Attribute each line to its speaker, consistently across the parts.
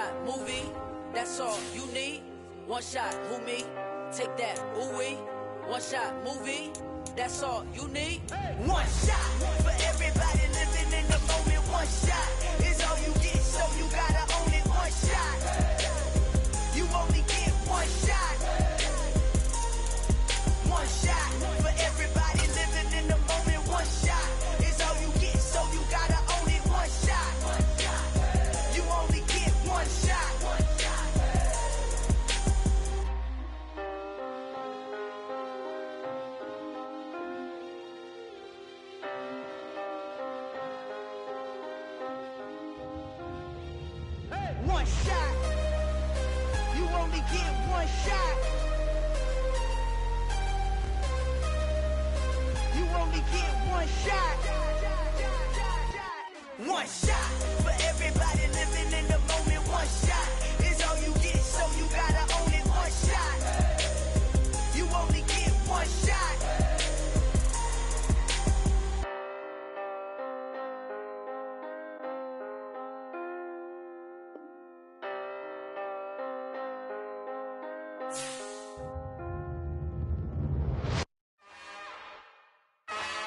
Speaker 1: shot movie, that's all you need. One shot, who me? Take that, ooh-wee. One shot movie, that's all you need.
Speaker 2: One shot for everybody living in the moment. One shot is all you get, so you gotta own it. One shot, you only get one shot. One shot for everybody living in the moment. One shot is all you get, so you gotta own it. One shot, you only get one shot. One shot. You only get one shot. You only get one shot. One shot for everybody living in the moment. One shot is all you get, so you gotta own it. One shot. You only get one shot.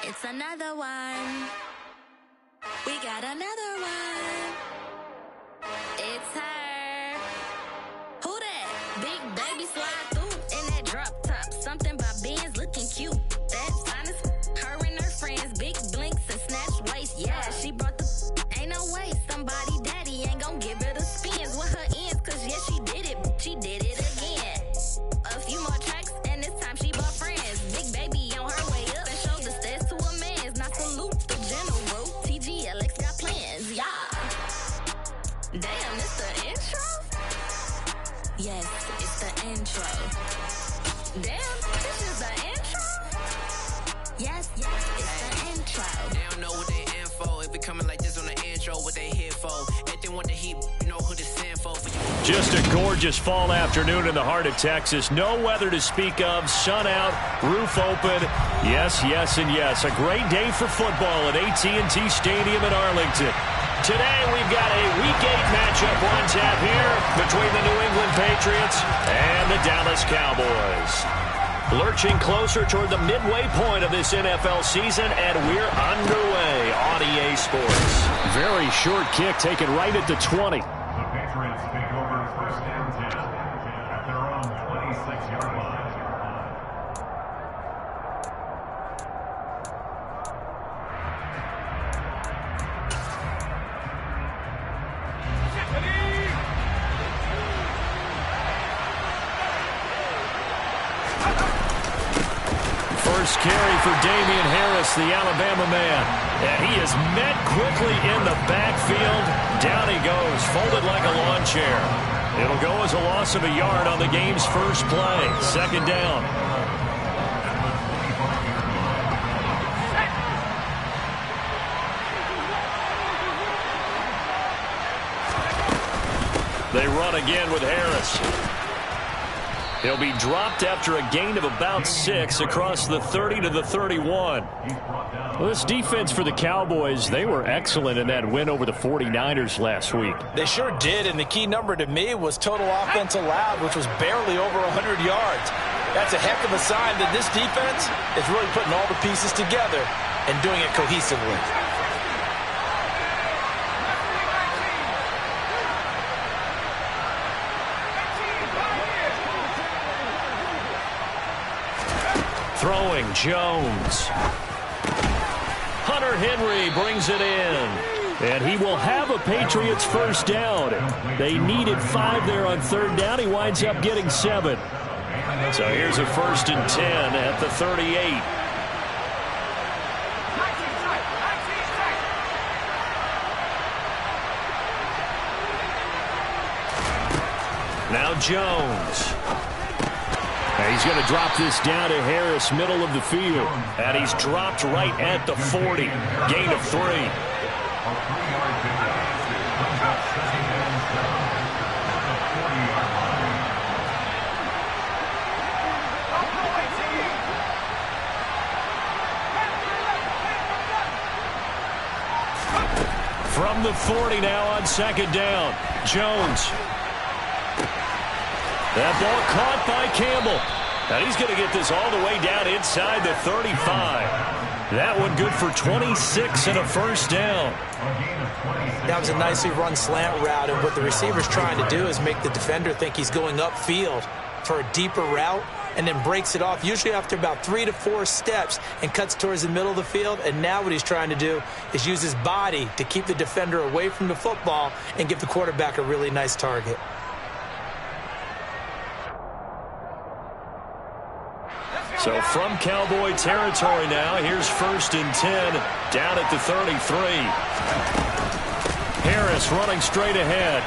Speaker 3: It's another one. We got another one. It's her. Who that? Big baby slide through in that drop top. Something about Benz looking cute. That's honest. Her and her friends, big blinks and snatch waist. Yeah, she brought the. Ain't no way somebody daddy ain't gon' give her the spins with her ends. Cause yeah, she did it. She did it again. A few more tracks and this time she brought friends. Big baby on her way up and showed the stairs to a man's. Now salute the general. TGLX got plans, yeah. Damn, it's the intro? Yes, it's the intro. Damn, this is the intro? Yes, it's the intro.
Speaker 4: They don't know what they info. If we coming like this on the intro, what they here for? Anything with the heat, you know who to send for.
Speaker 5: Just a gorgeous fall afternoon in the heart of Texas. No weather to speak of. Sun out, roof open. Yes, yes, and yes. A great day for football at AT&T Stadium in Arlington. Today we've got a Week 8 matchup on tap here between the New England Patriots and the Dallas Cowboys. Lurching closer toward the midway point of this NFL season, and we're underway on EA Sports. Very short kick taken right at the 20.
Speaker 6: The Patriots take over first and 10 at their own 26-yard line.
Speaker 5: First carry for Damian Harris, the Alabama man. And he is met quickly in the backfield. Down he goes, folded like a lawn chair. It'll go as a loss of a yard on the game's first play. Second down. They run again with Harris. He'll be dropped after a gain of about 6 across the 30 to the 31. Well, this defense for the Cowboys, they were excellent in that win over the 49ers last week.
Speaker 7: They sure did, and the key number to me was total offense allowed, which was barely over 100 yards. That's a heck of a sign that this defense is really putting all the pieces together and doing it cohesively.
Speaker 5: Throwing Jones. Hunter Henry brings it in. And he will have a Patriots first down. They needed 5 there on third down. He winds up getting 7. So here's a first and 10 at the 38. Now Jones. And he's going to drop this down to Harris, middle of the field. And he's dropped right at the 40. Gain of 3. From the 40 now on second down. Jones. That ball caught by Campbell. And he's going to get this all the way down inside the 35. That one good for 26 and a first down.
Speaker 7: That was a nicely run slant route, and what the receiver's trying to do is make the defender think he's going upfield for a deeper route, and then breaks it off, usually after about 3 to 4 steps, and cuts towards the middle of the field. And now what he's trying to do is use his body to keep the defender away from the football and give the quarterback a really nice target.
Speaker 5: So from Cowboy territory now, here's 1st and 10 down at the 33. Harris running straight ahead.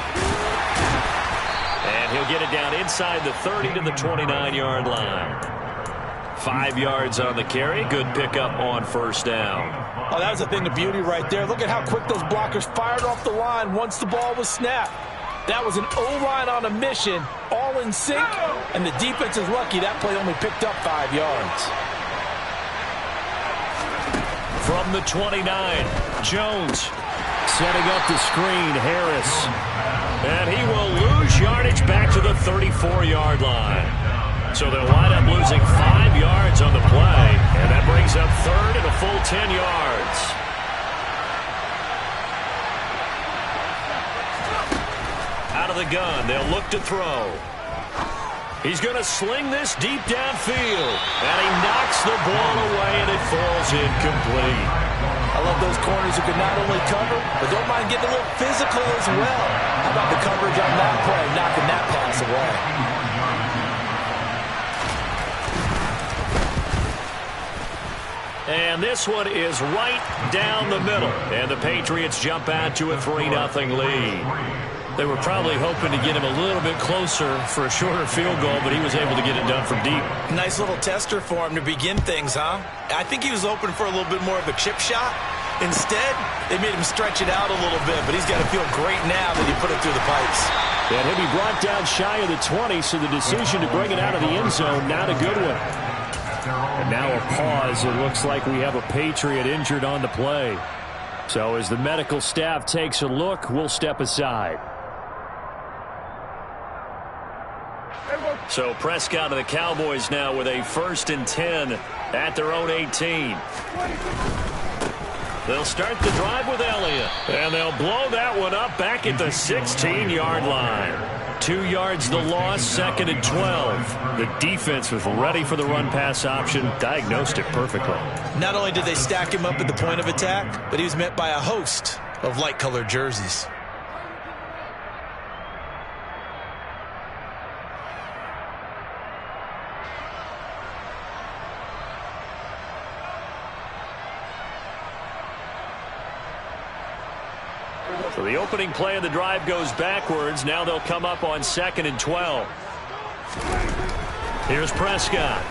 Speaker 5: And he'll get it down inside the 30 to the 29-yard line. 5 yards on the carry. Good pickup on first down.
Speaker 7: Oh, that was a thing of beauty right there. Look at how quick those blockers fired off the line once the ball was snapped. That was an O-line on a mission, all in sync, and the defense is lucky that play only picked up 5 yards.
Speaker 5: From the 29, Jones setting up the screen, Harris. And he will lose yardage back to the 34-yard line. So they'll wind up losing 5 yards on the play, and that brings up 3rd and a full 10 yards. Out of the gun, they'll look to throw. He's going to sling this deep downfield, and he knocks the ball away, and it falls incomplete.
Speaker 7: I love those corners who can not only cover, but don't mind getting a little physical as well. How about the coverage on that play, knocking that pass away?
Speaker 5: And this one is right down the middle, and the Patriots jump out to a 3-0 lead. They were probably hoping to get him a little bit closer for a shorter field goal, but he was able to get it done from deep.
Speaker 7: Nice little tester for him to begin things, huh? I think he was hoping for a little bit more of a chip shot. Instead, they made him stretch it out a little bit, but he's got to feel great now that he put it through the pipes.
Speaker 5: And he'll be brought down shy of the 20, so the decision to bring it out of the end zone, not a good one. And now a pause. It looks like we have a Patriot injured on the play. So as the medical staff takes a look, we'll step aside. So Prescott and the Cowboys now with a 1st and 10 at their own 18. They'll start the drive with Elliott, and they'll blow that one up back at the 16-yard line. 2 yards the loss, 2nd and 12. The defense was ready for the run-pass option, diagnosed it perfectly.
Speaker 7: Not only did they stack him up at the point of attack, but he was met by a host of light-colored jerseys.
Speaker 5: So the opening play of the drive goes backwards. Now they'll come up on 2nd and 12. Here's Prescott.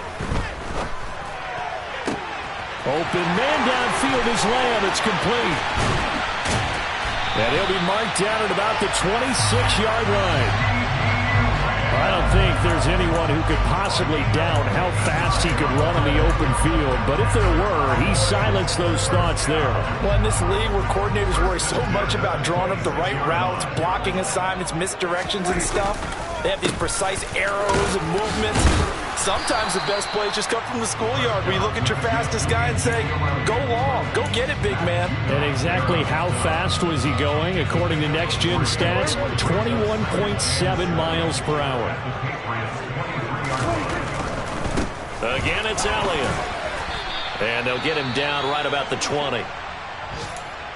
Speaker 5: Open man downfield is Lamb. It's complete. And he'll be marked down at about the 26-yard line. I don't think there's anyone who could possibly doubt how fast he could run in the open field. But if there were, he silenced those thoughts there.
Speaker 7: Well, in this league where coordinators worry so much about drawing up the right routes, blocking assignments, misdirections and stuff, they have these precise arrows and movements. Sometimes the best plays just come from the schoolyard where you look at your fastest guy and say, go long, go get it, big man.
Speaker 5: And exactly how fast was he going? According to Next Gen Stats, 21.7 miles per hour. Again, it's Elliott. And they'll get him down right about the 20.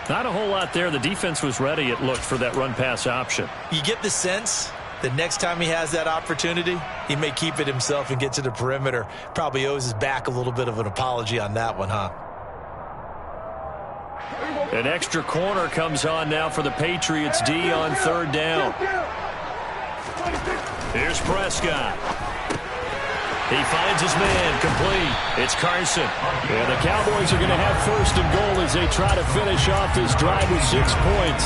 Speaker 5: Not a whole lot there. The defense was ready, it looked, for that run-pass option.
Speaker 7: You get the sense the next time he has that opportunity, he may keep it himself and get to the perimeter. Probably owes his back a little bit of an apology on that one, huh?
Speaker 5: An extra corner comes on now for the Patriots D on 3rd down. Here's Prescott. He finds his man, complete. It's Carson. And the Cowboys are going to have 1st and goal as they try to finish off this drive with 6 points.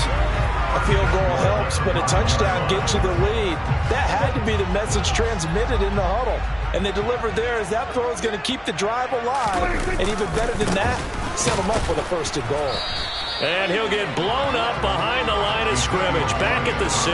Speaker 7: A field goal helps, but a touchdown gets you the lead. That had to be the message transmitted in the huddle. And they delivered there as that throw is going to keep the drive alive. And even better than that, set them up with a 1st and goal.
Speaker 5: And he'll get blown up behind the line of scrimmage. Back at the 6.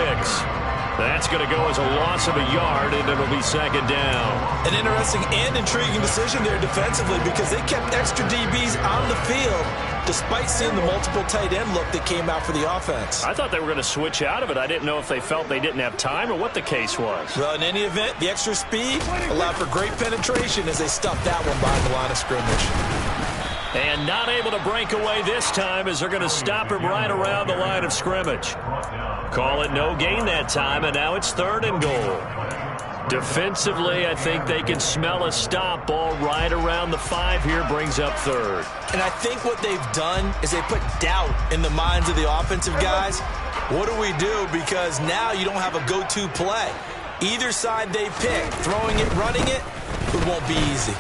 Speaker 5: That's going to go as a loss of a yard, and it'll be second down.
Speaker 7: An interesting and intriguing decision there defensively because they kept extra DBs on the field despite seeing the multiple tight end look that came out for the offense.
Speaker 5: I thought they were going to switch out of it. I didn't know if they felt they didn't have time or what the case was.
Speaker 7: Well, in any event, the extra speed allowed for great penetration as they stuffed that one behind the line of scrimmage.
Speaker 5: And not able to break away this time as they're going to stop him right around the line of scrimmage. Call it no gain that time, and now it's 3rd and goal. Defensively, I think they can smell a stop ball right around the 5 here, brings up 3rd.
Speaker 7: And I think what they've done is they put doubt in the minds of the offensive guys. What do we do? Because now you don't have a go-to play. Either side they pick, throwing it, running it, it won't be easy.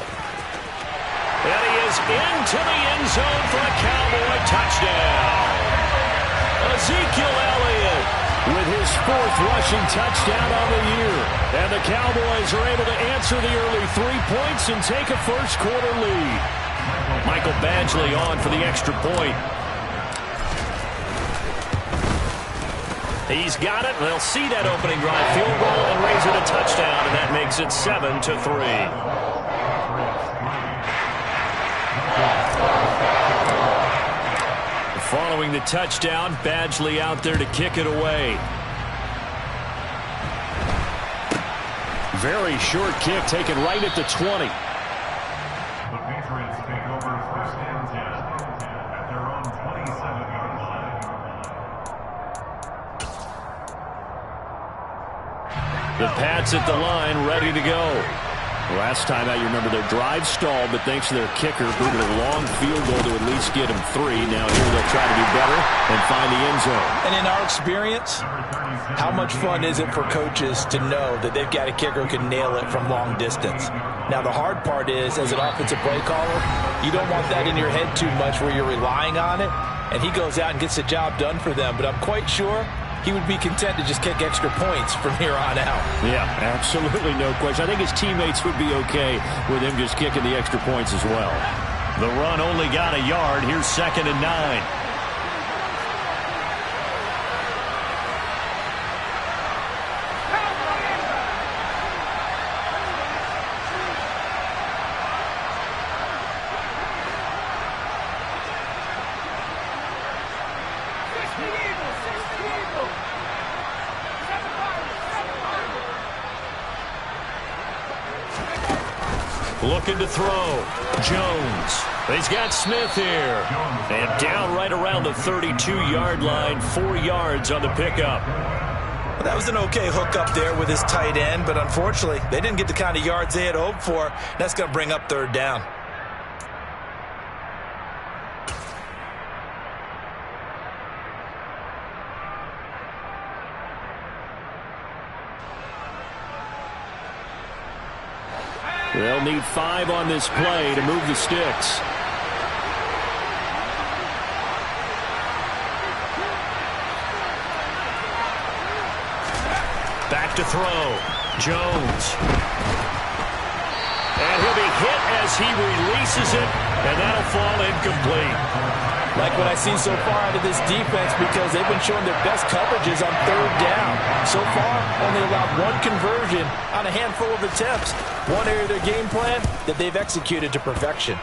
Speaker 5: And he is into the end zone for a Cowboy touchdown. Ezekiel Elliott with his 4th rushing touchdown on the year. And the Cowboys are able to answer the early 3 points and take a first-quarter lead. Michael Badgley on for the extra point. He's got it, and they'll see that opening drive field goal and raise it a touchdown, and that makes it 7-3. Following the touchdown, Badgley out there to kick it away. Very short kick taken right at the 20.
Speaker 6: The Patriots take over 1st and 10 at their own 27-yard line.
Speaker 5: The Pats at the line, ready to go. Last time out, you remember their drive stalled, but thanks to their kicker, booted a long field goal to at least get them 3. Now here they'll try to do better and find the end zone.
Speaker 7: And in our experience, how much fun is it for coaches to know that they've got a kicker who can nail it from long distance? Now the hard part is, as an offensive play caller, you don't want that in your head too much where you're relying on it, and he goes out and gets the job done for them. But I'm quite sure he would be content to just kick extra points from here on out.
Speaker 5: Yeah, absolutely no question. I think his teammates would be okay with him just kicking the extra points as well. The run only got a yard. Here's 2nd and 9. Looking to throw. Jones. He's got Smith here. And down right around the 32-yard line. 4 yards on the pickup.
Speaker 7: Well, that was an okay hook up there with his tight end, but unfortunately, they didn't get the kind of yards they had hoped for. That's going to bring up 3rd down.
Speaker 5: They'll need 5 on this play to move the sticks. Back to throw. Jones. And he'll be hit as he releases it, and that'll fall incomplete.
Speaker 7: Like what I've seen so far out of this defense, because they've been showing their best coverages on 3rd down. So far, only allowed 1 conversion on a handful of attempts. One area of their game plan that they've executed to perfection.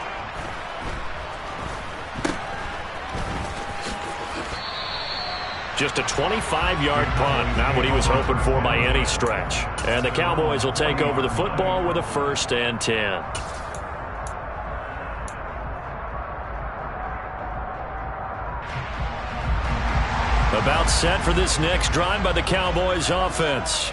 Speaker 5: Just a 25-yard punt, not what he was hoping for by any stretch. And the Cowboys will take over the football with a 1st and 10. About set for this next drive by the Cowboys offense.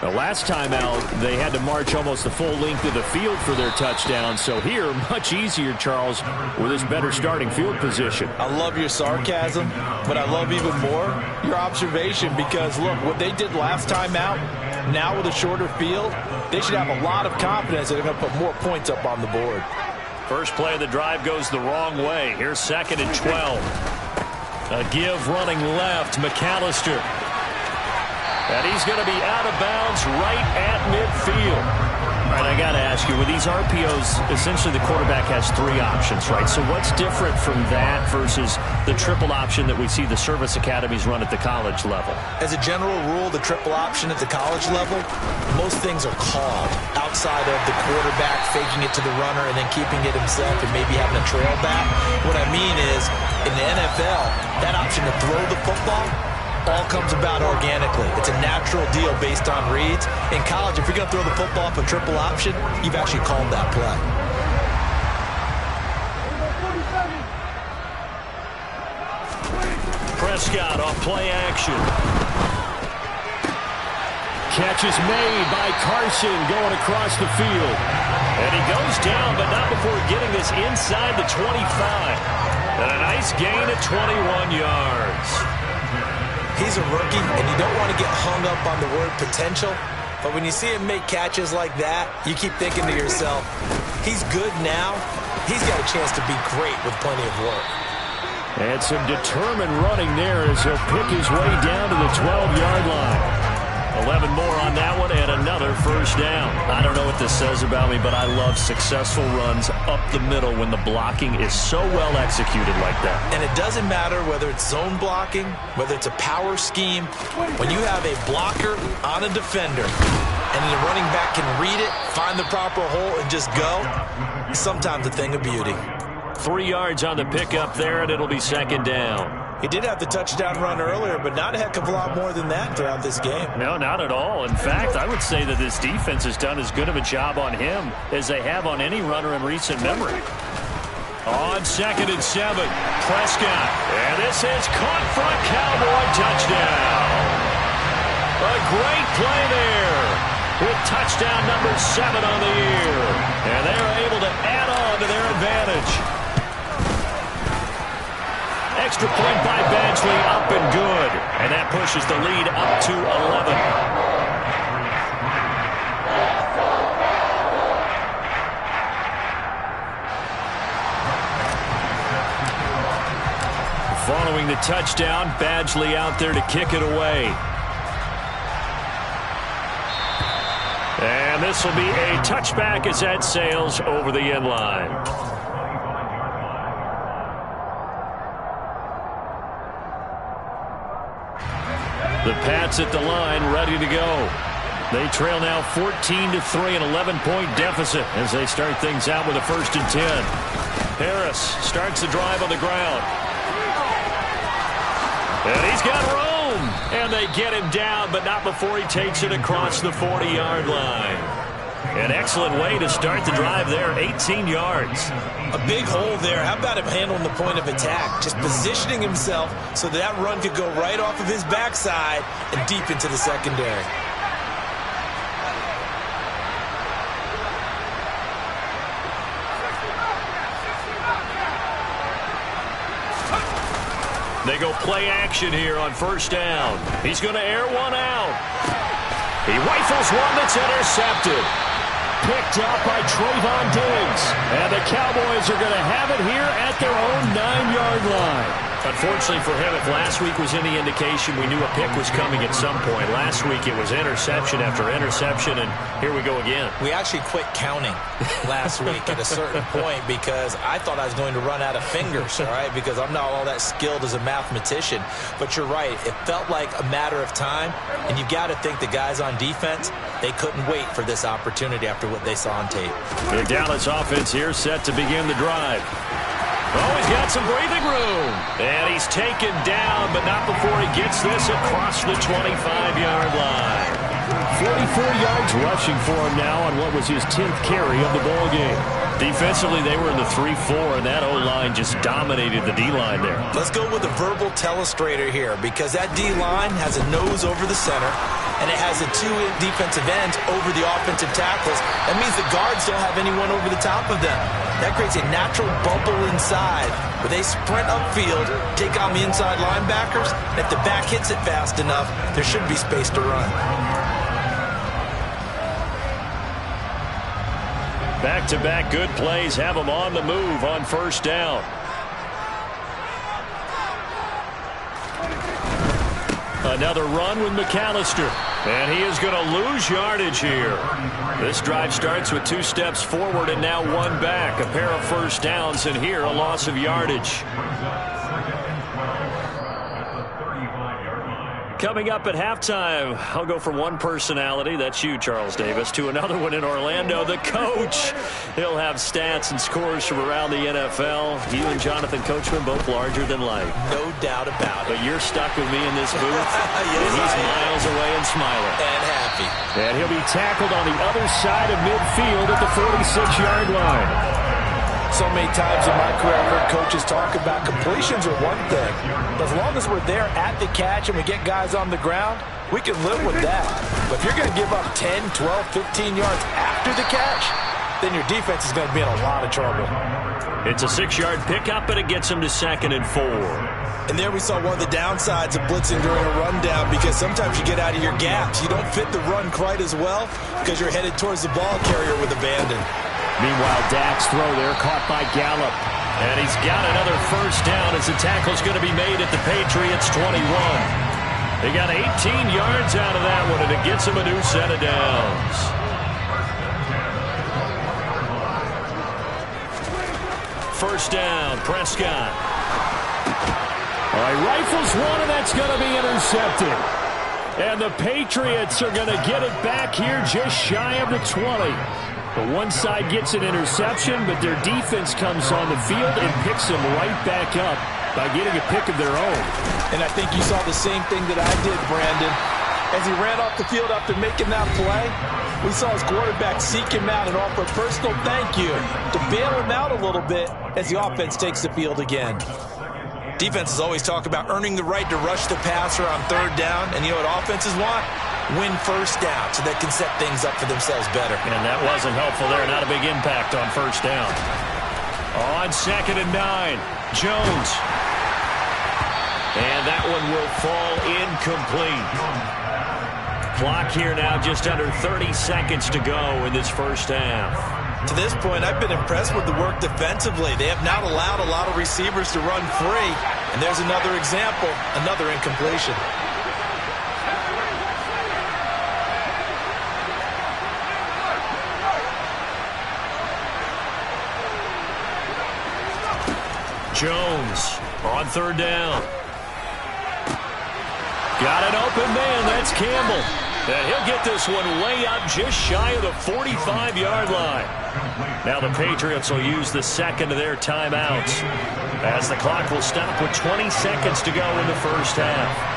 Speaker 5: The last time out, they had to march almost the full length of the field for their touchdown. So here, much easier, Charles, with this better starting field position.
Speaker 7: I love your sarcasm, but I love even more your observation because, look, what they did last time out, now with a shorter field, they should have a lot of confidence that they're going to put more points up on the board.
Speaker 5: First play of the drive goes the wrong way. Here's 2nd and 12. A give running left, McAllister. And he's going to be out of bounds right at midfield. All right, I got to ask you, with these RPOs, essentially the quarterback has 3 options, right? So what's different from that versus the triple option that we see the service academies run at the college level?
Speaker 7: As a general rule, the triple option at the college level, most things are called outside of the quarterback faking it to the runner and then keeping it himself and maybe having a trail back. What I mean is, in the NFL, that option to throw the football all comes about organically. It's a natural deal based on reads. In college, if you're going to throw the football off a triple option, you've actually called that play.
Speaker 5: Prescott off play action. Catch is made by Carson going across the field. And he goes down, but not before getting this inside the 25. And a nice gain at 21 yards.
Speaker 7: He's a rookie, and you don't want to get hung up on the word potential. But when you see him make catches like that, you keep thinking to yourself, he's good now. He's got a chance to be great with plenty of work.
Speaker 5: And some determined running there as he'll pick his way down to the 12-yard line. 11 more on that one and another first down. I don't know what this says about me, but I love successful runs up the middle when the blocking is so well executed like that.
Speaker 7: And it doesn't matter whether it's zone blocking, whether it's a power scheme. When you have a blocker on a defender and the running back can read it, find the proper hole, and just go, it's sometimes a thing of beauty.
Speaker 5: 3 yards on the pickup there, and it'll be second down.
Speaker 7: He did have the touchdown run earlier, but not a heck of a lot more than that throughout this game.
Speaker 5: No, not at all. In fact, I would say that this defense has done as good of a job on him as they have on any runner in recent memory. On 2nd and 7, Prescott. And this is caught front, Cowboy touchdown. A great play there with touchdown number 7 on the year. And they're able to add on to their advantage. Extra point by Badgley, up and good. And that pushes the lead up to 11. Following the touchdown, Badgley out there to kick it away. And this will be a touchback as that sails over the end line. The Pats at the line, ready to go. They trail now 14-3, an 11-point deficit as they start things out with a 1st and 10. Harris starts the drive on the ground. And he's got room. And they get him down, but not before he takes it across the 40-yard line. An excellent way to start the drive there, 18 yards.
Speaker 7: A big hole there. How about him handling the point of attack? Just positioning himself so that run could go right off of his backside and deep into the secondary.
Speaker 5: They go play action here on 1st down. He's going to air one out. He rifles one that's intercepted. Picked up by Trayvon Diggs. And the Cowboys are going to have it here at their own 9-yard line. Unfortunately for him, if last week was any indication, we knew a pick was coming at some point. Last week it was interception after interception, and here we go again.
Speaker 7: We actually quit counting last week at a certain point because I thought I was going to run out of fingers, all right, because I'm not all that skilled as a mathematician. But you're right. It felt like a matter of time, and you've got to think the guys on defense, they couldn't wait for this opportunity after what they saw on tape.
Speaker 5: The Dallas offense here set to begin the drive. Oh, he's got some breathing room. And he's taken down, but not before he gets this across the 25-yard line. 44 yards rushing for him now on what was his 10th carry of the ball game. Defensively, they were in the 3-4, and that O-line just dominated the D-line there.
Speaker 7: Let's go with a verbal telestrator here because that D-line has a nose over the center, and it has the 2 defensive ends over the offensive tackles. That means the guards don't have anyone over the top of them. That creates a natural bubble inside where they sprint upfield, take on the inside linebackers. And if the back hits it fast enough, there should be space to run.
Speaker 5: Back-to-back good plays have them on the move on 1st down. Another run with McAllister. And he is going to lose yardage here. This drive starts with 2 steps forward and now 1 back. A pair of first downs, and here a loss of yardage. Coming up at halftime, I'll go from one personality, that's you, Charles Davis, to another one in Orlando, the coach. He'll have stats and scores from around the NFL. You and Jonathan Coachman, both larger than life.
Speaker 7: No doubt about it.
Speaker 5: But you're stuck with me in this booth,
Speaker 7: yes,
Speaker 5: and he's miles away and smiling.
Speaker 7: And happy.
Speaker 5: And he'll be tackled on the other side of midfield at the 46-yard line.
Speaker 7: So many times in my career, I've heard coaches talk about completions are one thing. But as long as we're there at the catch and we get guys on the ground, we can live with that. But if you're going to give up 10, 12, 15 yards after the catch, then your defense is going to be in a lot of trouble.
Speaker 5: It's a 6-yard pickup, and it gets him to 2nd and 4.
Speaker 7: And there we saw one of the downsides of blitzing during a rundown, because sometimes you get out of your gaps. You don't fit the run quite as well because you're headed towards the ball carrier with abandon.
Speaker 5: Meanwhile, Dak's throw there caught by Gallup. And he's got another first down as the tackle's going to be made at the Patriots' 21. They got 18 yards out of that one, and it gets him a new set of downs. First down, Prescott. All right, rifles one, and that's going to be intercepted. And the Patriots are going to get it back here just shy of the 20. But one side gets an interception, but their defense comes on the field and picks them right back up by getting a pick of their own.
Speaker 7: And I think you saw the same thing that I did, Brandon. As he ran off the field after making that play, we saw his quarterback seek him out and offer a personal thank you to bail him out a little bit as the offense takes the field again. Defenses always talk about earning the right to rush the passer on 3rd down, and you know what offenses want? Win first down so they can set things up for themselves better.
Speaker 5: And that wasn't helpful there. Not a big impact on first down. On 2nd and 9, Jones. And that one will fall incomplete. Clock here now just under 30 seconds to go in this first half.
Speaker 7: To this point, I've been impressed with the work defensively. They have not allowed a lot of receivers to run free. And there's another example, another incompletion.
Speaker 5: Jones on 3rd down. Got an open man. That's Campbell. And he'll get this one way up just shy of the 45-yard line. Now the Patriots will use the 2nd of their timeouts as the clock will stop with 20 seconds to go in the first half.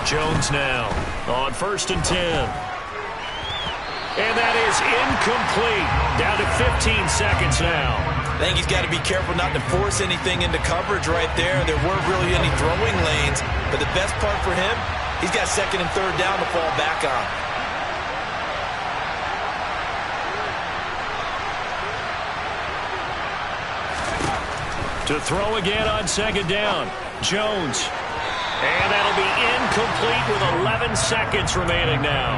Speaker 5: Jones now on 1st and 10. And that is incomplete. Down to 15 seconds now.
Speaker 7: I think he's got to be careful not to force anything into coverage right there. There weren't really any throwing lanes. But the best part for him, he's got 2nd and 3rd down to fall back on.
Speaker 5: To throw again on 2nd down. Jones. And that'll be incomplete with 11 seconds remaining now.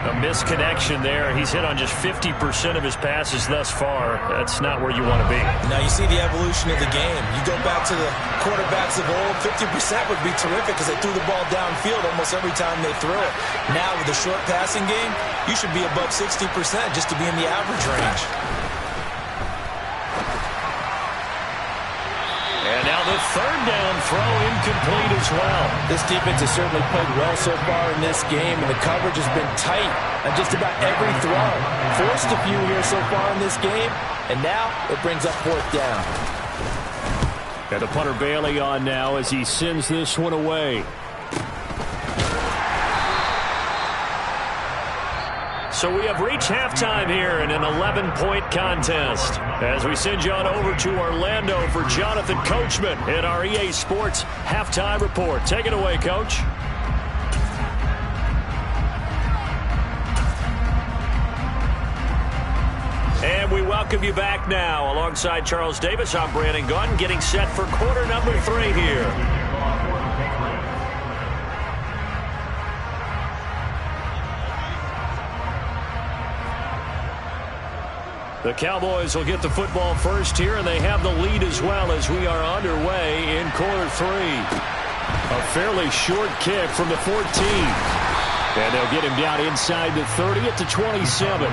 Speaker 5: A misconnection there. He's hit on just 50% of his passes thus far. That's not where you want to be.
Speaker 7: Now you see the evolution of the game. You go back to the quarterbacks of old, 50% would be terrific because they threw the ball downfield almost every time they threw it. Now with the short passing game, you should be above 60% just to be in the average range.
Speaker 5: And now the 3rd down throw incomplete as well.
Speaker 7: This defense has certainly played well so far in this game, and the coverage has been tight on just about every throw. Forced a few here so far in this game, and now it brings up 4th down.
Speaker 5: And the punter Bailey on now as he sends this one away. So we have reached halftime here in an 11-point contest as we send you on over to Orlando for Jonathan Coachman in our EA Sports Halftime Report. Take it away, Coach. And we welcome you back now. Alongside Charles Davis, I'm Brandon Gunn, getting set for quarter number 3 here. The Cowboys will get the football first here, and they have the lead as well as we are underway in quarter 3. A fairly short kick from the 14. And they'll get him down inside the 30 at the 27.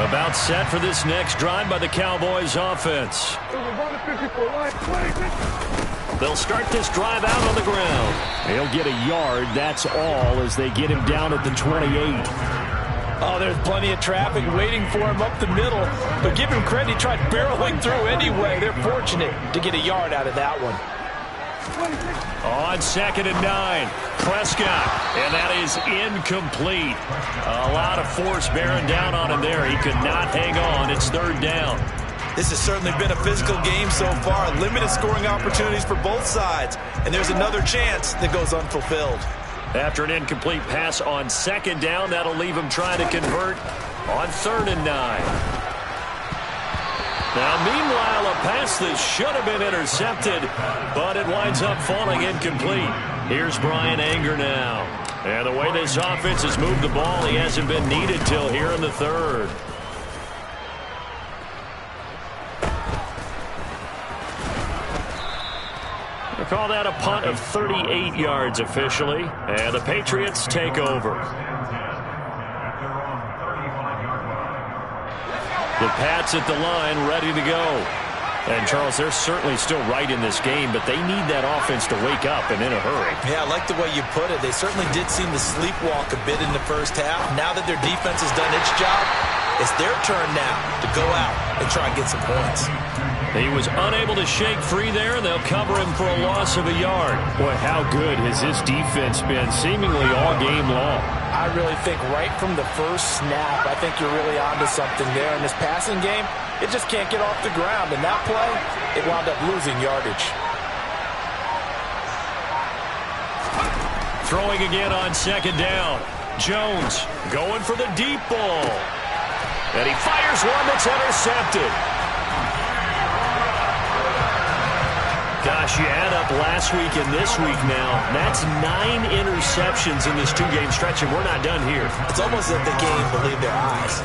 Speaker 5: About set for this next drive by the Cowboys offense. They'll start this drive out on the ground. He'll get a yard, that's all, as they get him down at the 28.
Speaker 7: Oh, there's plenty of traffic waiting for him up the middle. But give him credit, he tried barreling through anyway. They're fortunate to get a yard out of that one.
Speaker 5: On 2nd and 9, Prescott, and that is incomplete. A lot of force bearing down on him there. He could not hang on. It's 3rd down.
Speaker 7: This has certainly been a physical game so far. Limited scoring opportunities for both sides. And there's another chance that goes unfulfilled.
Speaker 5: After an incomplete pass on 2nd down, that'll leave him trying to convert on 3rd and 9. Now, meanwhile, a pass that should have been intercepted, but it winds up falling incomplete. Here's Brian Anger now. And the way this offense has moved the ball, he hasn't been needed till here in the 3rd. We'll call that a punt of 38 yards officially, and the Patriots take over. The Pats at the line, ready to go. And, Charles, they're certainly still right in this game, but they need that offense to wake up and in a hurry.
Speaker 7: Yeah, I like the way you put it. They certainly did seem to sleepwalk a bit in the first half. Now that their defense has done its job, it's their turn now to go out and try and get some points.
Speaker 5: He was unable to shake free there, and they'll cover him for a loss of a yard. Boy, how good has this defense been seemingly all game long?
Speaker 7: I really think right from the first snap, I think you're really onto something there. In this passing game, it just can't get off the ground. And that play, it wound up losing yardage.
Speaker 5: Throwing again on 2nd down. Jones going for the deep ball. And he fires one that's intercepted. Gosh, you add up last week and this week now. That's 9 interceptions in this 2-game stretch, and we're not done here.
Speaker 7: It's almost as if they can't even believe their eyes.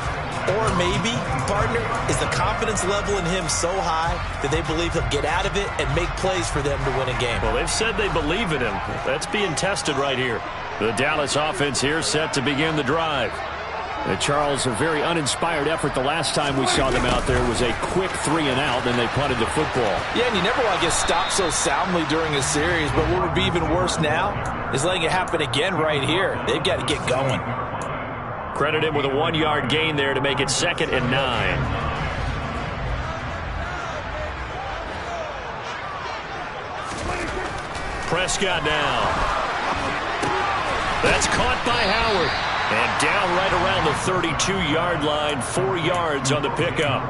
Speaker 7: Or maybe, partner, is the confidence level in him so high that they believe he'll get out of it and make plays for them to win a game.
Speaker 5: Well, they've said they believe in him. That's being tested right here. The Dallas offense here set to begin the drive. Charles, a very uninspired effort the last time we saw them out there was a quick 3-and-out, then they punted the football.
Speaker 7: Yeah, and you never want to get stopped so soundly during a series, but what would be even worse now is letting it happen again right here. They've got to get going.
Speaker 5: Credit him with a 1-yard gain there to make it 2nd and 9. Prescott now. That's caught by Howard. And down right around the 32-yard line, 4 yards on the pickup.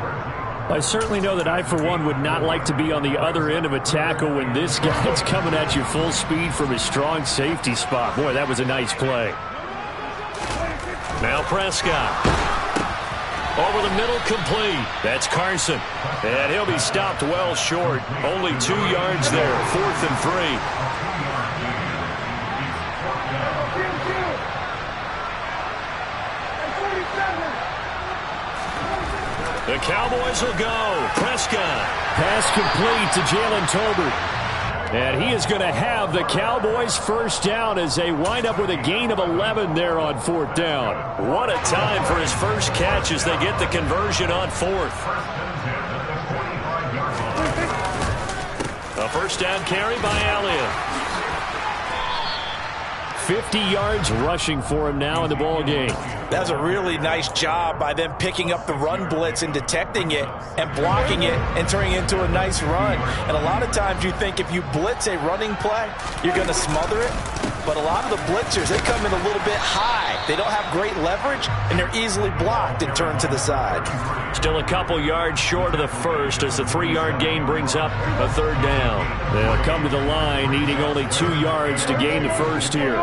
Speaker 5: I certainly know that I, for one, would not like to be on the other end of a tackle when this guy's coming at you full speed from his strong safety spot. Boy, that was a nice play. Now Prescott. Over the middle, complete. That's Carson. And he'll be stopped well short. Only 2 yards there, 4th and 3. The Cowboys will go. Prescott. Pass complete to Jalen Tolbert. And he is going to have the Cowboys first down as they wind up with a gain of 11 there on 4th down. What a time for his first catch as they get the conversion on 4th. A first down carry by Elliott. 50 yards rushing for him now in the ball game.
Speaker 7: That's a really nice job by them picking up the run blitz and detecting it and blocking it and turning it into a nice run. And a lot of times you think if you blitz a running play, you're going to smother it. But a lot of the blitzers, they come in a little bit high. They don't have great leverage, and they're easily blocked and turned to the side.
Speaker 5: Still a couple yards short of the first as the 3-yard gain brings up a 3rd down. They'll come to the line needing only 2 yards to gain the first here.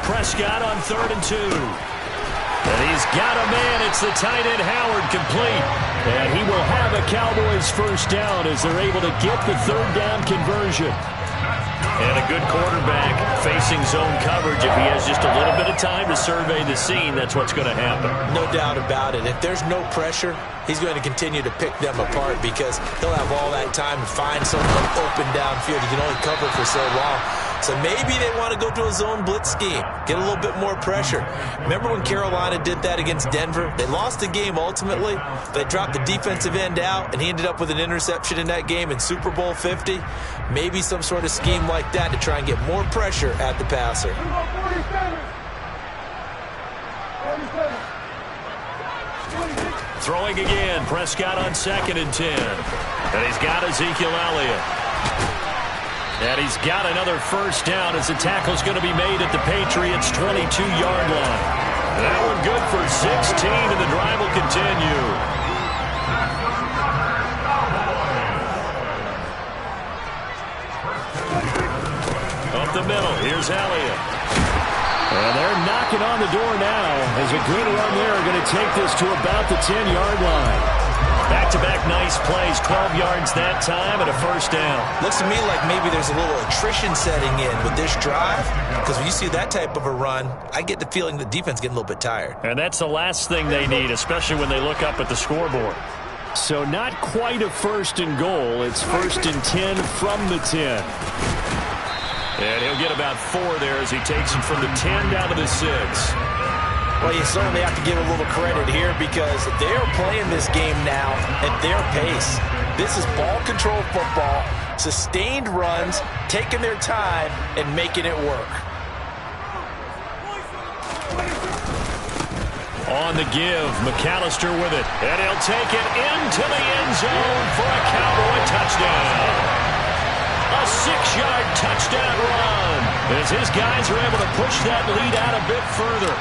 Speaker 5: Prescott on 3rd and 2. And he's got a man. It's the tight end Howard, complete. And he will have a Cowboys first down as they're able to get the third down conversion. And a good quarterback facing zone coverage. If he has just a little bit of time to survey the scene, that's what's going to happen.
Speaker 7: No doubt about it. If there's no pressure, he's going to continue to pick them apart because he'll have all that time to find someone open downfield. He can only cover for so long. So maybe they want to go to a zone blitz scheme, get a little bit more pressure. Remember when Carolina did that against Denver? They lost the game ultimately. They dropped the defensive end out, and he ended up with an interception in that game in Super Bowl 50. Maybe some sort of scheme like that to try and get more pressure at the passer.
Speaker 5: Throwing again, Prescott on 2nd and 10. And he's got Ezekiel Elliott. And he's got another first down as the tackle's going to be made at the Patriots' 22-yard line. And that one good for 16, and the drive will continue. Up the middle, here's Elliott. And they're knocking on the door now as a good run there are going to take this to about the 10-yard line. Back-to-back nice plays, 12 yards that time and a first down.
Speaker 7: Looks to me like maybe there's a little attrition setting in with this drive because when you see that type of a run, I get the feeling the defense getting a little bit tired.
Speaker 5: And that's the last thing they need, especially when they look up at the scoreboard. So not quite a 1st and goal. It's 1st and 10 from the 10. And he'll get about 4 there as he takes him from the 10 down to the 6.
Speaker 7: Well, you certainly have to give a little credit here because they're playing this game now at their pace. This is ball control football, sustained runs, taking their time, and making it work.
Speaker 5: On the give, McAllister with it. And he'll take it into the end zone for a Cowboy touchdown. A 6-yard touchdown run as his guys are able to push that lead out a bit further.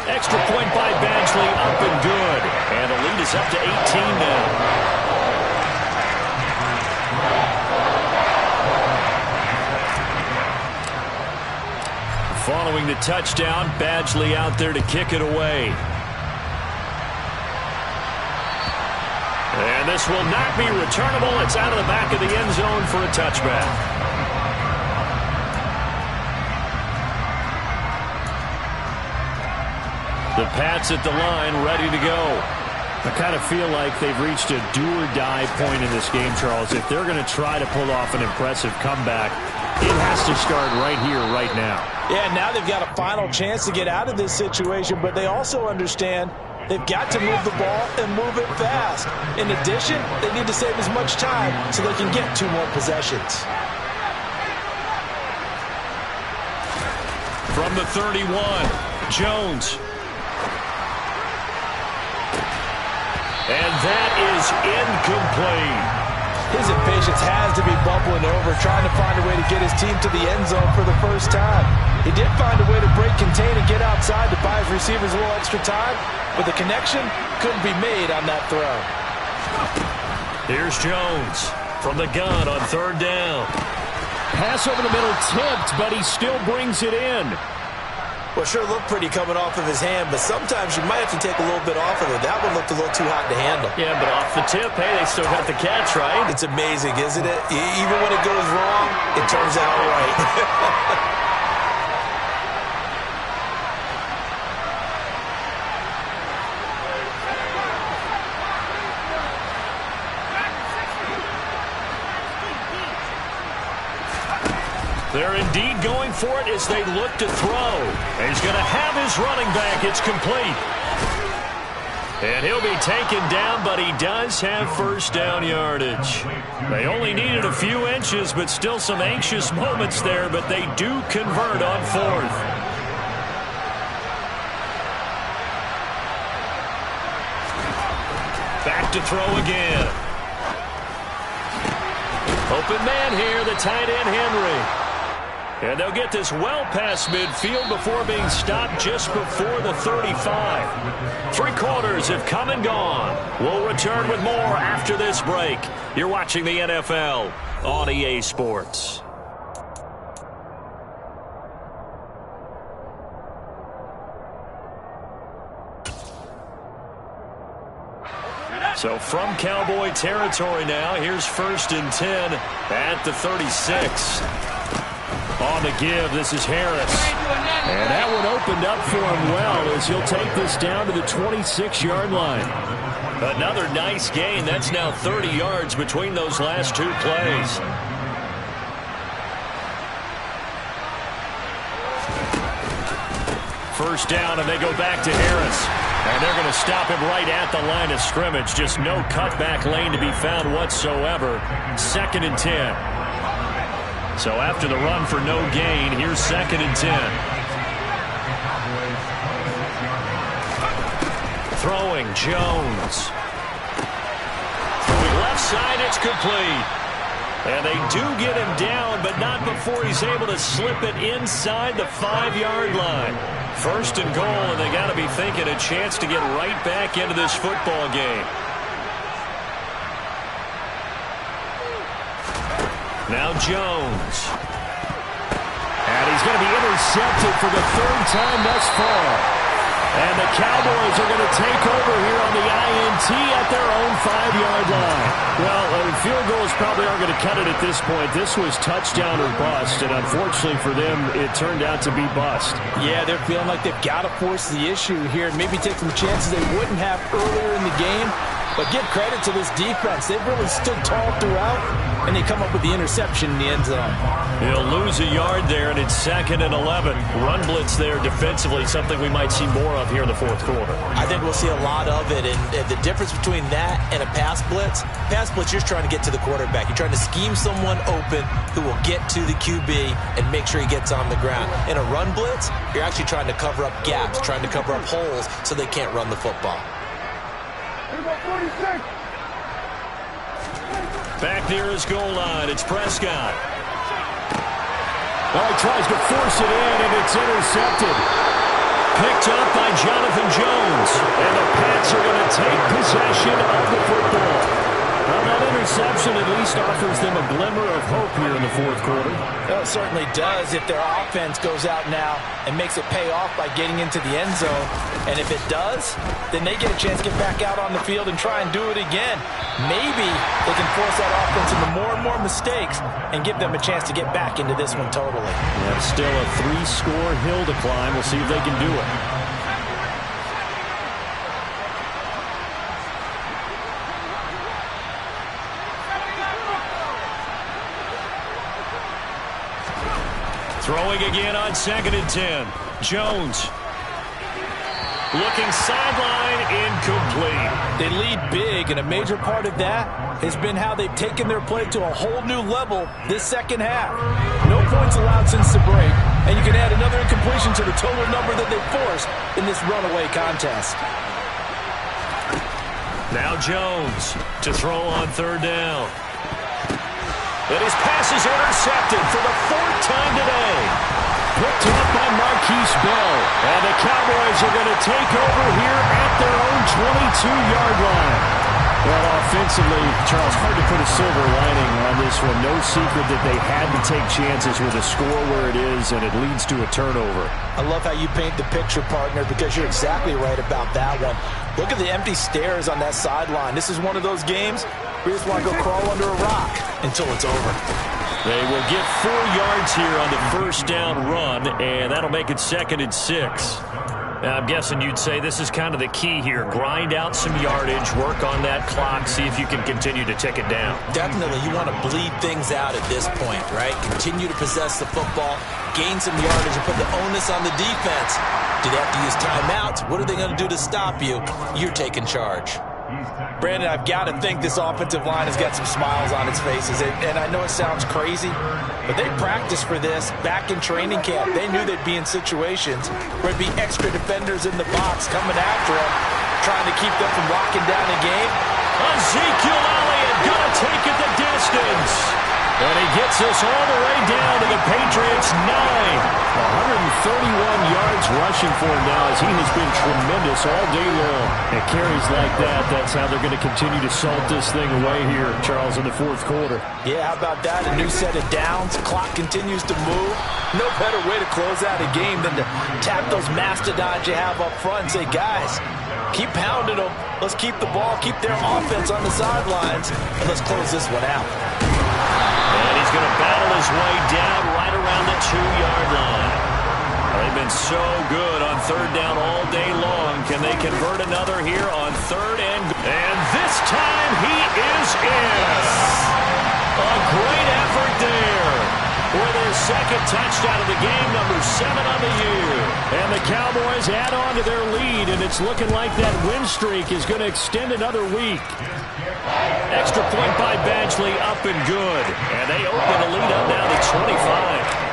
Speaker 5: Extra point by Badgley, up and good. And the lead is up to 18 now. Following the touchdown, Badgley out there to kick it away. And this will not be returnable. It's out of the back of the end zone for a touchback. The Pats at the line, ready to go. I kind of feel like they've reached a do-or-die point in this game, Charles. If they're going to try to pull off an impressive comeback, it has to start right here, right now.
Speaker 7: Yeah, now they've got a final chance to get out of this situation, but they also understand they've got to move the ball and move it fast. In addition, they need to save as much time so they can get 2 more possessions.
Speaker 5: From the 31, Jones. And that is incomplete.
Speaker 7: His impatience has to be bubbling over, trying to find a way to get his team to the end zone for the first time. He did find a way to break, contain, and get outside to buy his receivers a little extra time, but the connection couldn't be made on that throw.
Speaker 5: Here's Jones from the gun on 3rd down. Pass over the middle tipped, but he still brings it in.
Speaker 7: Well, sure looked pretty coming off of his hand, but sometimes you might have to take a little bit off of it. That one looked a little too hot to handle.
Speaker 5: Yeah, but off the tip, hey, they still got the catch, right?
Speaker 7: It's amazing, isn't it? Even when it goes wrong, it turns out right.
Speaker 5: They're indeed going for it as they look to throw. And he's going to have his running back. It's complete. And he'll be taken down, but he does have first down yardage. They only needed a few inches, but still some anxious moments there, but they do convert on 4th. Back to throw again. Open man here, the tight end Henry. And they'll get this well past midfield before being stopped just before the 35. 3 quarters have come and gone. We'll return with more after this break. You're watching the NFL on EA Sports. So from Cowboy territory now, here's 1st and 10 at the 36. On the give, this is Harris. And that one opened up for him well as he'll take this down to the 26-yard line. Another nice gain. That's now 30 yards between those last 2 plays. First down, and they go back to Harris. And they're going to stop him right at the line of scrimmage. Just no cutback lane to be found whatsoever. 2nd and 10. So after the run for no gain, here's 2nd and 10. Throwing, Jones. Throwing left side, it's complete. And they do get him down, but not before he's able to slip it inside the 5-yard line. 1st and goal, and they got to be thinking a chance to get right back into this football game. Now Jones. And he's going to be intercepted for the 3rd time thus far. And the Cowboys are going to take over here on the INT at their own 5-yard line. Well, field goals probably aren't going to cut it at this point. This was touchdown or bust, and unfortunately for them, it turned out to be bust.
Speaker 7: Yeah, they're feeling like they've got to force the issue here and maybe take some chances they wouldn't have earlier in the game. But give credit to this defense. They've really stood tall throughout, and they come up with the interception in the end zone.
Speaker 5: He'll lose a yard there, and it's 2nd and 11. Run blitz there defensively, something we might see more of here in the 4th quarter.
Speaker 7: I think we'll see a lot of it, and the difference between that and a pass blitz, you're trying to get to the quarterback. You're trying to scheme someone open who will get to the QB and make sure he gets on the ground. In a run blitz, you're actually trying to cover up gaps, trying to cover up holes so they can't run the football.
Speaker 5: Back near his goal line, it's Prescott. Well, he tries to force it in, and it's intercepted. Picked up by Jonathan Jones. And the Pats are going to take possession of the football. Well, that interception at least offers them a glimmer of hope here in the 4th quarter.
Speaker 7: Well, it certainly does if their offense goes out now and makes it pay off by getting into the end zone. And if it does, then they get a chance to get back out on the field and try and do it again. Maybe they can force that offense into more and more mistakes and give them a chance to get back into this one totally.
Speaker 5: Yeah, still a 3-score hill to climb. We'll see if they can do it. Throwing again on 2nd and 10. Jones. Looking sideline, incomplete.
Speaker 7: They lead big, and a major part of that has been how they've taken their play to a whole new level this second half. No points allowed since the break, and you can add another incompletion to the total number that they forced in this runaway contest.
Speaker 5: Now Jones to throw on 3rd down. And his pass is intercepted for the 4th time today. Picked up by Marquise Bell. And the Cowboys are going to take over here at their own 22-yard line. Well, offensively, Charles, hard to put a silver lining on this one. No secret that they had to take chances with a score where it is, and it leads to a turnover.
Speaker 7: I love how you paint the picture, partner, because you're exactly right about that one. Look at the empty stares on that sideline. This is one of those games where you just want to go crawl under a rock until it's over.
Speaker 5: They will get 4 yards here on the 1st down run, and that'll make it 2nd and 6. Now, I'm guessing you'd say this is kind of the key here. Grind out some yardage, work on that clock, see if you can continue to tick it down.
Speaker 7: Definitely. You want to bleed things out at this point, right? Continue to possess the football, gain some yardage, and put the onus on the defense. Do they have to use timeouts? What are they going to do to stop you? You're taking charge.
Speaker 8: Brandon, I've got to think this offensive line has got some smiles on its faces. And I know it sounds crazy, but they practiced for this back in training camp. They knew they'd be in situations where there'd be extra defenders in the box coming after them, trying to keep them from locking down the game.
Speaker 5: Ezekiel Elliott going to take it the distance. And he gets us all the way down to the Patriots' 9. 131 yards rushing for him now as he has been tremendous all day long. And carries like that, that's how they're going to continue to salt this thing away here, Charles, in the fourth quarter.
Speaker 8: Yeah, how about that? A new set of downs. Clock continues to move. No better way to close out a game than to tap those mastodons you have up front and say, guys, keep pounding them. Let's keep the ball, keep their offense on the sidelines, and let's close this one out.
Speaker 5: And he's going to battle his way down right around the 2-yard line. They've been so good on third down all day long. Can they convert another here on third and this time he is in. A great effort there for their second touchdown of the game, number 7 on the year. And the Cowboys add on to their lead, and it's looking like that win streak is going to extend another week. Extra point by Badgley, up and good. And they open the lead up now to 25.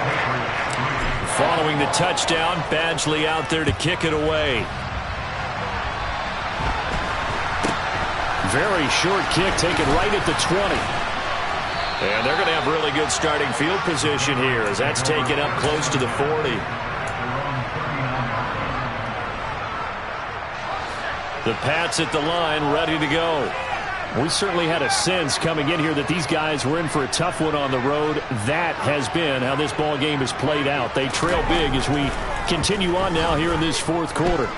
Speaker 5: Following the touchdown, Badgley out there to kick it away. Very short kick taken right at the 20. And they're going to have really good starting field position here as that's taken up close to the 40. The Pats at the line, ready to go. We certainly had a sense coming in here that these guys were in for a tough one on the road. That has been how this ball game has played out. They trail big as we continue on now here in this fourth quarter.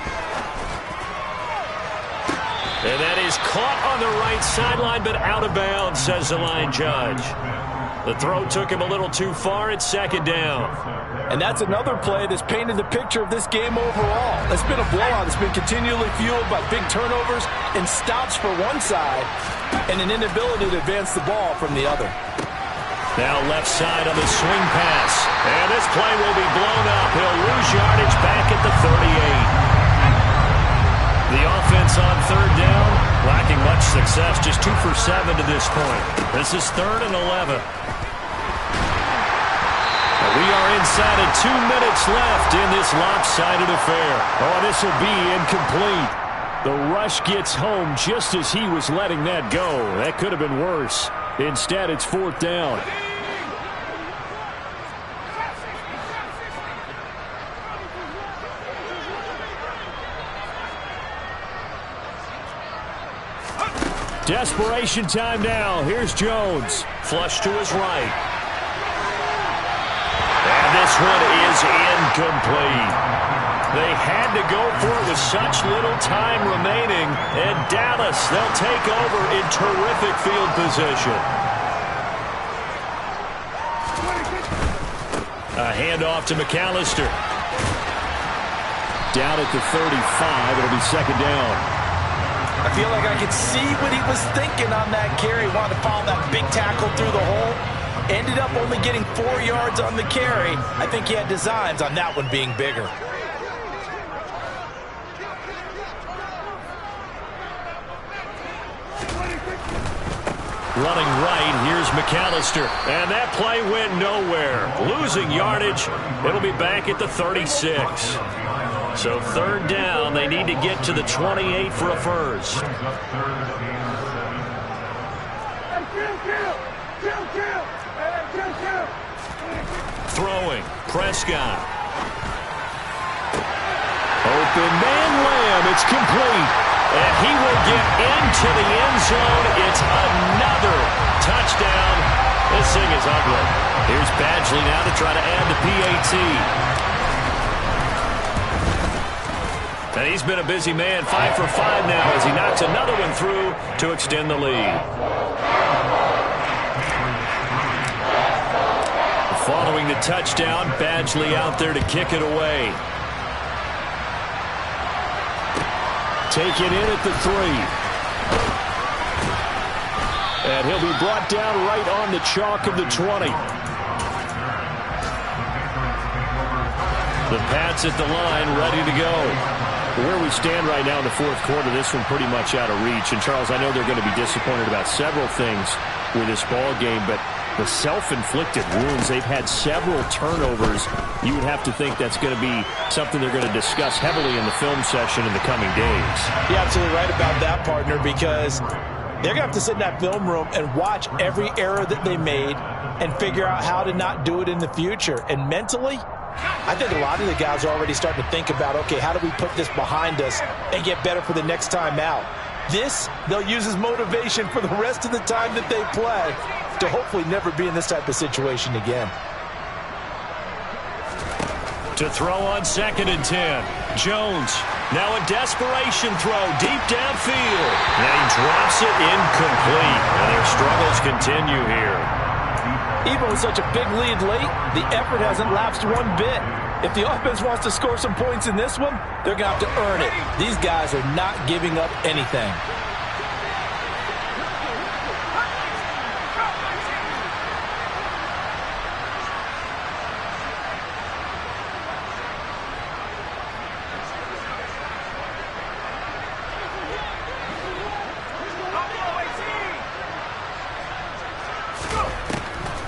Speaker 5: And that is caught on the right sideline, but out of bounds, says the line judge. The throw took him a little too far. It's second down.
Speaker 8: And that's another play that's painted the picture of this game overall. It's been a blowout. It's been continually fueled by big turnovers and stops for one side and an inability to advance the ball from the other.
Speaker 5: Now left side on the swing pass. And this play will be blown up. He'll lose yardage back at the 38. The offense on third down, lacking much success, just 2 for 7 to this point. This is 3rd and 11. We are inside of 2 minutes left in this lopsided affair. Oh, this will be incomplete. The rush gets home just as he was letting that go. That could have been worse. Instead, it's 4th down. Desperation time now. Here's Jones. Flush to his right. And this one is incomplete. They had to go for it with such little time remaining. And Dallas, they'll take over in terrific field position. A handoff to McAllister. Down at the 35. It'll be second down.
Speaker 8: I feel like I could see what he was thinking on that carry. Wanted to follow that big tackle through the hole. Ended up only getting 4 yards on the carry. I think he had designs on that one being bigger.
Speaker 5: Running right, here's McAllister. And that play went nowhere. Losing yardage. It'll be back at the 36. So 3rd down, they need to get to the 28 for a first. Throwing, Prescott. Open man, Lamb, it's complete. And he will get into the end zone. It's another touchdown. This thing is ugly. Here's Badgley now to try to add the PAT. And he's been a busy man, 5 for 5 now as he knocks another one through to extend the lead. Following the touchdown, Badgley out there to kick it away. Taken in at the 3. And he'll be brought down right on the chalk of the 20. The Pats at the line, ready to go. Where we stand right now in the fourth quarter, this one pretty much out of reach. And, Charles, I know they're going to be disappointed about several things with this ball game, but the self-inflicted wounds, they've had several turnovers. You would have to think that's going to be something they're going to discuss heavily in the film session in the coming days.
Speaker 8: You're absolutely right about that, partner, because They're going to have to sit in that film room and watch every error that they made and figure out how to not do it in the future. And mentally, I think a lot of the guys are already starting to think about, okay, how do we put this behind us and get better for the next time out? This, they'll use as motivation for the rest of the time that they play to hopefully never be in this type of situation again.
Speaker 5: To throw on 2nd and 10. Jones, now a desperation throw deep downfield. And he drops it incomplete. And their struggles continue here.
Speaker 8: Even with such a big lead late, the effort hasn't lapsed one bit. If the offense wants to score some points in this one, they're going to have to earn it. These guys are not giving up anything.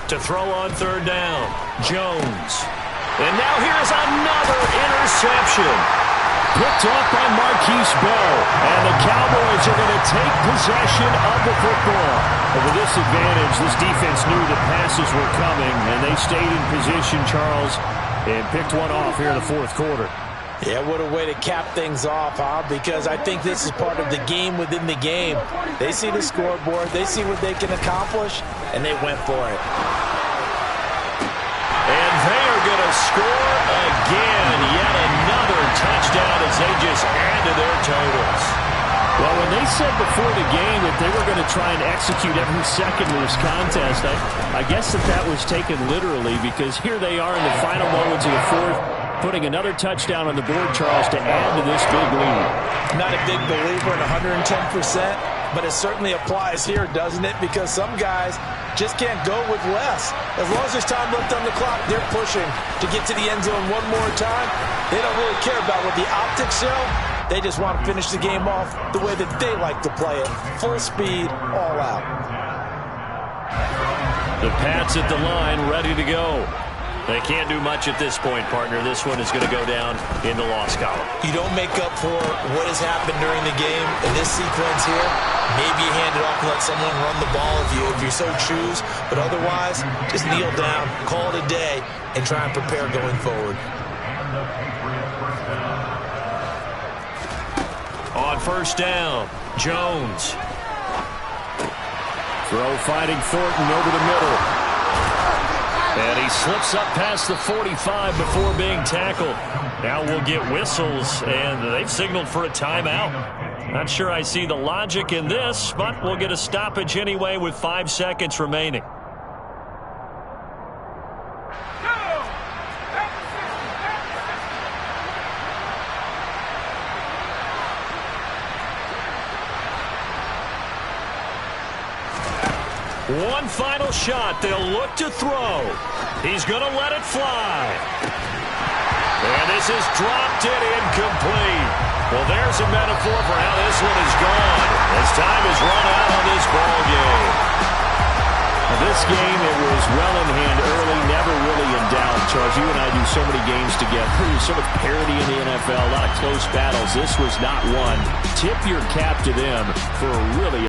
Speaker 5: To throw on 3rd down, Jones. And now here's another interception. Picked off by Marquise Bell. And the Cowboys are going to take possession of the football. But with this advantage, this defense knew the passes were coming, and they stayed in position, Charles, and picked one off here in the 4th quarter.
Speaker 8: Yeah, what a way to cap things off, huh? Because I think this is part of the game within the game. They see the scoreboard, they see what they can accomplish, and they went for it.
Speaker 5: And they are going to score again. Yet another touchdown as they just add to their totals. Well, when they said before the game that they were going to try and execute every second of this contest, I guess that was taken literally, because here they are in the final moments of the 4th, putting another touchdown on the board, Charles, to add to this big lead.
Speaker 8: Not a big believer in 110%, but it certainly applies here, doesn't it? Because some guys just can't go with less. As long as there's time left on the clock, they're pushing to get to the end zone one more time. They don't really care about what the optics show. They just want to finish the game off the way that they like to play it. Full speed, all out.
Speaker 5: The Pats at the line, ready to go. They can't do much at this point, partner. This one is going to go down in the loss column.
Speaker 8: You don't make up for what has happened during the game in this sequence here. Maybe you hand it off and let someone run the ball if you so choose. But otherwise, just kneel down, call it a day, and try and prepare going forward.
Speaker 5: On 1st down, Jones. Throw fighting Thornton over the middle. And he slips up past the 45 before being tackled. Now we'll get whistles, and they've signaled for a timeout. Not sure I see the logic in this, but we'll get a stoppage anyway with 5 seconds remaining. One final shot. They'll look to throw. He's going to let it fly. And this is dropped it incomplete. Well, there's a metaphor for how this one is gone as time has run out on this ball game. Now, this game, it was well in hand early, never really in doubt. Charles, you and I do so many games together. There's so much parity in the NFL, a lot of close battles. This was not one. Tip your cap to them for a really